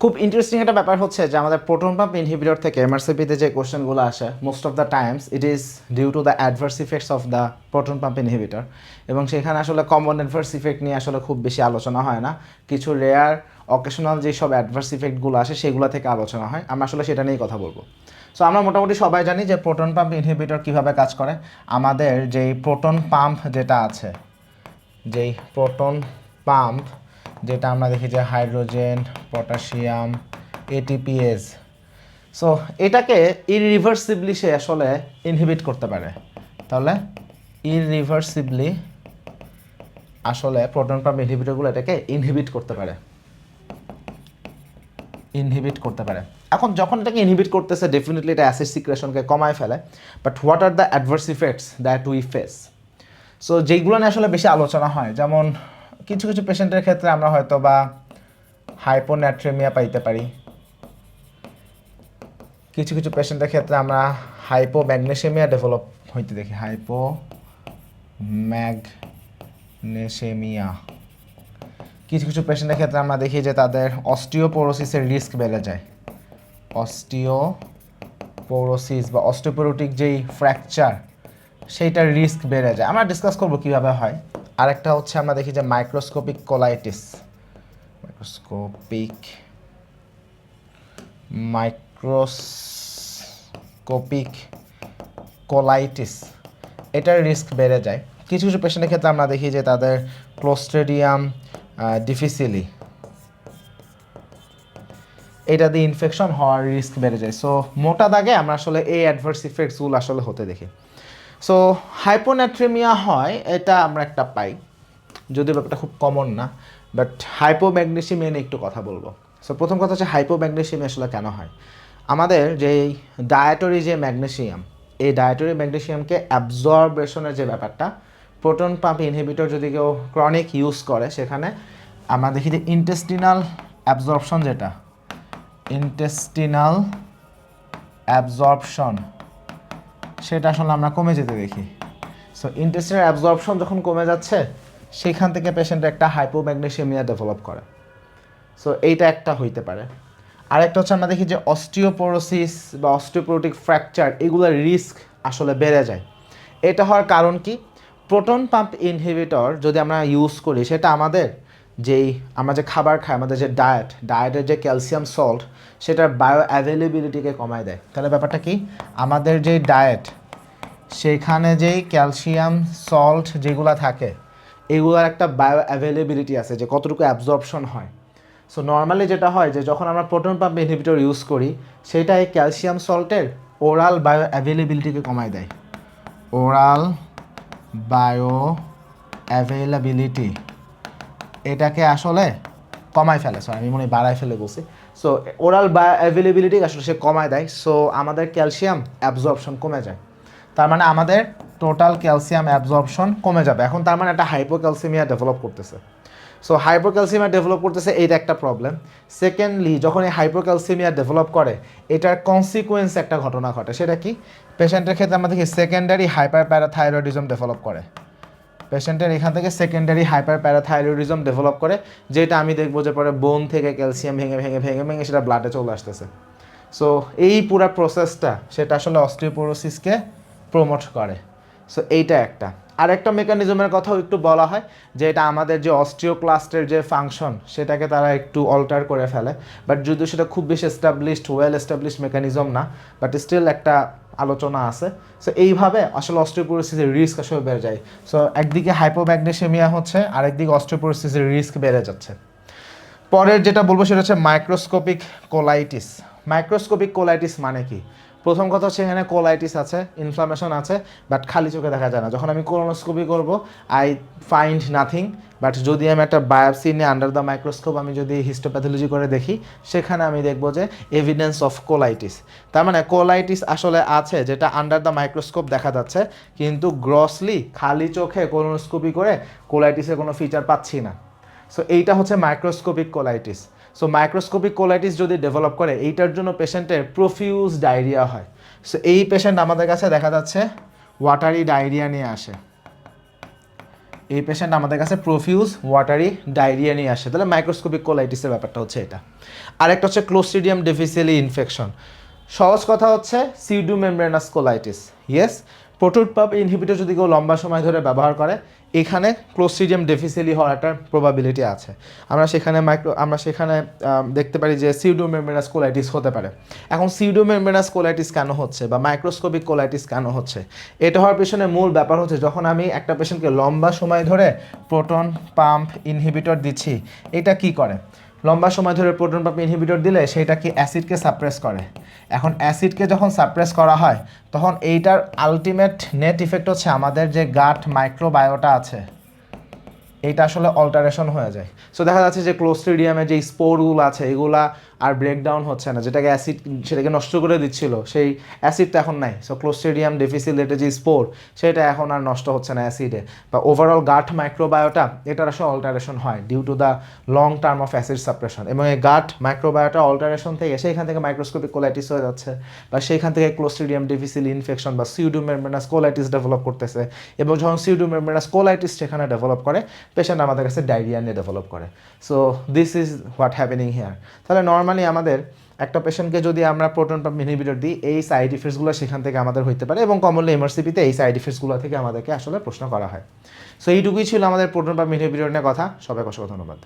খুব ইন্টারেস্টিং একটা ব্যাপার হচ্ছে যে আমাদের প্রোটন পাম্প ইনহিবিটর থেকে এমআরসিপিতে যে কোশ্চেনগুলো আসে most of the times it is due to the adverse effects of the proton pump inhibitor, এবং সেখানে আসলে কমন অ্যাডভার্স ইফেক্ট নিয়ে আসলে খুব বেশি আলোচনা হয় না। কিছু রেয়ার অকেশনাল যেসব অ্যাডভার্স ইফেক্টগুলো আসে সেগুলো থেকে আলোচনা হয়। আমরা আসলে সেটা নিয়েই কথা বলবো। সো আমরা মোটামুটি সবাই জানি যে প্রোটন পাম্প ইনহিবিটর কীভাবে কাজ করে। আমাদের যেই প্রোটন পাম্প যেটা আছে, যেই প্রোটন পাম্প যেটা আমরা দেখি যে হাইড্রোজেন, পটাশিয়াম, এটিপিএস, সো এটাকে ইররিভার্সিবলি সে আসলে ইনহিবিট করতে পারে। তাহলে ইররিভার্সিবলি আসলে প্রোটন পাম্প ইনহিবিটরগুলো এটাকে ইনহিবিট করতে পারে। এখন যখন এটাকে ইনহিবিট করতেছে ডেফিনেটলি এটা অ্যাসিড সিক্রেশনকে কমায় ফেলে, but what are the adverse effects that we face? So যেইগুলো নিয়ে আসলে বেশি আলোচনা হয়, যেমন কিছু কিছু পেশেন্টের ক্ষেত্রে আমরা হয়তো বা হাইপোন্যাট্রেমিয়া পাইতে পারি, কিছু কিছু পেশেন্টের ক্ষেত্রে আমরা হাইপোম্যাগনেসিয়ামিয়া ডেভেলপ হইতে দেখি। হাইপোম্যাগনেসিয়ামিয়া। কিছু কিছু পেশেন্টের ক্ষেত্রে আমরা দেখি যে তাদের অস্টিওপোরোসিসের রিস্ক বেড়ে যায়। অস্টিওপোরোসিস বা অস্টিওপোরোটিক যেই ফ্র্যাকচার সেইটার রিস্ক বেড়ে যায়। আমরা ডিসকাস করবো কীভাবে হয়। আরেকটা হচ্ছে আমরা দেখি যে মাইক্রোস্কোপিক কোলাইটিস এটার রিস্ক বেড়ে যায়। কিছু কিছু পেশেন্টের ক্ষেত্রে আমরা দেখি যে তাদের ক্লোস্ট্রিডিয়াম ডিফিসিলি এটা দিয়ে ইনফেকশন হওয়ার রিস্ক বেড়ে যায়। সো মোটা দাগে আমরা আসলে এই অ্যাডভার্স ইফেক্টসগুলো আসলে হতে দেখি। সো হাইপোন্যাট্রেমিয়া হয়, এটা আমরা একটা পাই, যদিও ব্যাপারটা খুব কমন না, বাট হাইপোম্যাগনেসিয়ামিয়া নিয়ে একটু কথা বলবো। সো প্রথম কথা হচ্ছে হাইপোম্যাগনেসিয়ামিয়া আসলে কেন হয়। আমাদের যেই ডায়েটরি যে ম্যাগনেসিয়াম, এই ডায়েটরি ম্যাগনেসিয়ামকে অ্যাবজর্বেশনের যে ব্যাপারটা, প্রোটন পাম্প ইনহিবিটর যদি কেউ ক্রনিক ইউজ করে সেখানে আমরা দেখি যে ইন্টেস্টিনাল অ্যাবজর্পশন সেটা আসলে আমরা কমে যেতে দেখি। সো ইন্টেস্টিনাল অ্যাবজর্পশন যখন কমে যাচ্ছে সেখান থেকে পেশেন্টের একটা হাইপোম্যাগনেসিয়ামিয়া ডেভেলপ করে। সো এইটা একটা হইতে পারে। আরেকটা হচ্ছে আমরা দেখি যে অস্টিওপোরোসিস বা অস্টিওপোরোটিক ফ্র্যাকচার এগুলোর রিস্ক আসলে বেড়ে যায়। এটা হওয়ার কারণ কি? প্রোটন পাম্প ইনহিবিটর যদি আমরা ইউজ করি সেটা আমরা যে খাবার খাই, আমাদের যে ডায়েটের যে ক্যালসিয়াম সল্ট সেটার বায়ো অ্যাভেলেবিলিটিকে কমায় দেয়। তাহলে ব্যাপারটা কি? আমাদের যে ডায়েট সেখানে যেই ক্যালসিয়াম সল্ট যেগুলো থাকে এগুলোর একটা বায়ো অ্যাভেলেবিলিটি আছে যে কতটুকু অ্যাবজর্পশন হয়। সো নর্মালি যেটা হয় যে যখন আমরা প্রোটন পাম্প ইনহিবিটর ইউজ করি সেটা এই ক্যালসিয়াম সল্টের ওরাল বায়ো অ্যাভেলেবিলিটিকে কমায় দেয়। ওরাল বায়ো অ্যাভেলেবিলিটি এটাকে আসলে কমায় ফেলে, আমি মনে হয় বাড়ায় ফেলে বলছি। সো ওরাল বায়ো অ্যাভেলেবিলিটি আসলে সে কমায় দেয়। সো আমাদের ক্যালসিয়াম অ্যাবজর্পশন কমে যায়। তার মানে আমাদের টোটাল ক্যালসিয়াম অ্যাবজর্পশন কমে যাবে। এখন তার মানে একটা হাইপোক্যালসিমিয়া ডেভেলপ করতেছে। সো হাইপোক্যালসিমিয়া ডেভেলপ করতেছে, এইটা একটা প্রবলেম। সেকেন্ডলি যখন এই হাইপোক্যালসিমিয়া ডেভেলপ করে এটার কনসিকুয়েন্স একটা ঘটনা ঘটে। সেটা কি? পেশেন্টের ক্ষেত্রে আমরা দেখি সেকেন্ডারি হাইপার প্যারাথাইরয়েডিজম ডেভেলপ করে। পেশেন্টের এখান থেকে সেকেন্ডারি হাইপার প্যারাথাইরয়েডিজম ডেভেলপ করে, যেটা আমি দেখবো যে পরে বোন থেকে ক্যালসিয়াম ভেঙে ভেঙে ভেঙে ভেঙে সেটা ব্লাডে চলে আসতেছে। সো এই পুরো প্রসেসটা সেটা আসলে অস্টিওপোরোসিসকে প্রমোট করে। সো এইটা একটা। আরেকটা মেকানিজমের কথাও একটু বলা হয় যে এটা আমাদের যে অস্টিওক্লাস্টের যে ফাংশন সেটাকে তারা একটু অল্টার করে ফেলে, বাট যদিও সেটা খুব বেশি ওয়েল এস্টাবলিশড মেকানিজম না, বাট স্টিল একটা আলোচনা আছে। সো এইভাবে আসলে অস্টিওপোরোসিসের রিস্ক আসলে বেড়ে যায়। সো একদিকে হাইপোম্যাগনেসিয়ামিয়া হচ্ছে, আরেকদিকে অস্টিওপোরোসিসের রিস্ক বেড়ে যাচ্ছে। পরের যেটা বলবো সেটা হচ্ছে মাইক্রোস্কোপিক কোলাইটিস মানে কি? প্রথম কথা হচ্ছে এখানে কোলাইটিস আছে, ইনফ্লামেশন আছে, বাট খালি চোখে দেখা যায় না। যখন আমি কোলোনোস্কোপি করব আই ফাইন্ড নাথিং, বাট যদি আমি একটা বায়োপসি নিয়ে আন্ডার দ্য মাইক্রোস্কোপ আমি যদি হিস্টোপ্যাথোলজি করে দেখি সেখানে আমি দেখবো যে এভিডেন্স অফ কোলাইটিস। তার মানে কোলাইটিস আসলে আছে যেটা আন্ডার দ্য মাইক্রোস্কোপ দেখা যাচ্ছে, কিন্তু গ্রসলি খালি চোখে কোলোনোস্কোপি করে কোলাইটিসের কোনো ফিচার পাচ্ছি না। সো এইটা হচ্ছে microscopic colitis. So microscopic colitis যদি ডেভেলপ করে এইটার জন্য পেশেন্টের প্রফিউজ ডায়রিয়া হয়। সো এই পেশেন্ট আমাদের কাছে দেখা যাচ্ছে ওয়াটারি ডায়রিয়া নিয়ে আসে। এই পেশেন্ট আমাদের কাছে প্রফিউজ ওয়াটারি ডায়রিয়া নিয়ে আসে, তাহলে মাইক্রোস্কোপিক কোলাইটিসের ব্যাপারটা হচ্ছে এটা। আরেকটা হচ্ছে ক্লোস্ট্রিডিয়াম ডিফিসিয়ালি ইনফেকশন। সহজ কথা হচ্ছে pseudomembranous colitis. Yes, proton pump inhibitor যদি কেউ লম্বা সময় ধরে ব্যবহার করে, এখানে ক্লোস্ট্রিডিয়াম ডিফিসিয়ালি হওয়ার একটা প্রবাবিলিটি আছে। আমরা সেখানে দেখতে পারি যে সিউডোমেমব্রেনাস কোলাইটিস হতে পারে। এখন সিউডোমেমব্রেনাস কোলাইটিস কেন হচ্ছে বা মাইক্রোস্কোপিক কোলাইটিস কেন হচ্ছে, এটা হওয়ার পেছনে মূল ব্যাপার হচ্ছে যখন আমি একটা পেশেন্টকে লম্বা সময় ধরে প্রোটন পাম্প ইনহিবিটর দিচ্ছি, এটা কি করে, লম্বা সময় ধরে প্রোটন পাম্প ইনহিবিটর দিলে সেটা কি অ্যাসিডকে সাপ্রেস করে। এখন অ্যাসিডকে যখন সাপ্রেস করা হয় তখন এইটার আলটিমেট নেট ইফেক্ট হচ্ছে আমাদের যে গাট মাইক্রোবায়োটা আছে এইটা আসলে অল্টারেশন হয়ে যায়। সো দেখা যাচ্ছে যে ক্লোস্ট্রিডিয়ামে যে স্পোরগুলো আছে এগুলা আর ব্রেকডাউন হচ্ছে না, যেটাকে অ্যাসিড সেটাকে নষ্ট করে দিচ্ছিল সেই অ্যাসিডটা এখন নাই। সো ক্লোস্ট্রিডিয়াম ডিফিসিলেটে যে স্পোর সেটা এখন আর নষ্ট হচ্ছে না অ্যাসিডে, বা ওভারঅল গাট মাইক্রোবায়োটা এটার আসলে অল্টারেশন হয় due to the long term of acid suppression. এবং এই গাট মাইক্রোবায়োটা অল্টারেশন থেকে সেইখান থেকে মাইক্রোস্কোপিক কোলাইটিস হয়ে যাচ্ছে, বা সেইখান থেকে ক্লোস্ট্রিডিয়াম ডিফিসিল ইনফেকশন বা সিউডোমেমব্রেনাস কোলাইটিস ডেভেলপ করতেছে। এবং যখন সিউডোমেমব্রেনাস কোলাইটিস সেখানে ডেভেলপ করে, পেশেন্ট আমাদের কাছে ডায়রিয়া নিয়ে ডেভেলপ করে। So this is what happening here. তাহলে নর্মালি আমাদের একটা পেশেন্টকে যদি আমরা প্রোটন পাম্প ইনহিবিটর দিই, এই সাইড ইফেক্টসগুলো সেখান থেকে আমাদের হইতে পারে, এবং কমনলি এমআরসিপিতে এই সাইড ইফেক্টসগুলো থেকে আমাদেরকে আসলে প্রশ্ন করা হয়। সো এইটুকুই ছিল আমাদের প্রোটন পাম্প ইনহিবিটর নিয়ে কথা। সবাইকে অসংখ্য ধন্যবাদ।